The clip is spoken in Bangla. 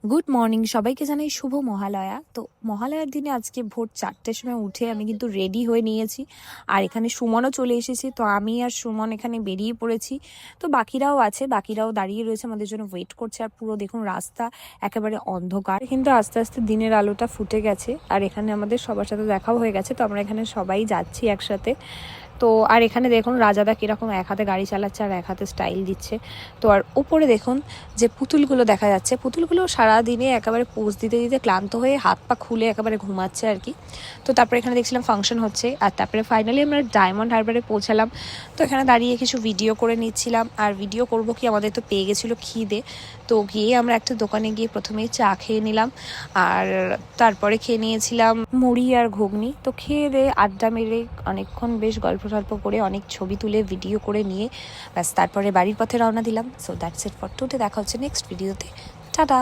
গুড মর্নিং, সবাইকে জানাই শুভ মহালয়া। তো মহালয়ার দিনে আজকে ভোর 4টের সময় উঠে আমি কিন্তু রেডি হয়ে নিয়েছি, আর এখানে সুমনও চলে এসেছি। তো আমি আর সুমন এখানে বেরিয়ে পড়েছি। তো বাকিরাও আছে, বাকিরাও দাঁড়িয়ে রয়েছে, আমাদের জন্য ওয়েট করছে। আর পুরো দেখুন রাস্তা একেবারে অন্ধকার, কিন্তু আস্তে আস্তে দিনের আলোটা ফুটে গেছে। আর এখানে আমাদের সবার সাথে দেখাও হয়ে গেছে। তো আমরা এখানে সবাই যাচ্ছি একসাথে। তো আর এখানে দেখুন রাজাদা কীরকম এক হাতে গাড়ি চালাচ্ছে আর এক হাতে স্টাইল দিচ্ছে। তো আর উপরে দেখুন যে পুতুলগুলো দেখা যাচ্ছে, পুতুলগুলো সারাদিনে একেবারে পোজ দিতে দিতে ক্লান্ত হয়ে হাত পা খুলে একেবারে ঘুমাচ্ছে আর কি। তো তারপরে এখানে দেখছিলাম ফাংশন হচ্ছে, আর তারপরে ফাইনালি আমরা ডায়মন্ড হারবারে পৌঁছালাম। তো এখানে দাঁড়িয়ে কিছু ভিডিও করে নিচ্ছিলাম। আর ভিডিও করব কি, আমাদের তো পেয়ে গেছিলো খিদে। তো গিয়ে আমরা একটা দোকানে গিয়ে প্রথমেই চা খেয়ে নিলাম, আর তারপরে খেয়ে নিয়েছিলাম মুড়ি আর ঘুগনি। তো খেয়ে দিয়ে আড্ডা মেরে অনেকক্ষণ বেশ গল্প করে অনেক ছবি তুলে ভিডিও করে নিয়ে ব্যাস তারপরে বাড়ির পথে রওনা দিলাম। So that's it for today. দেখা হচ্ছে নেক্সট ভিডিওতে। টাটা।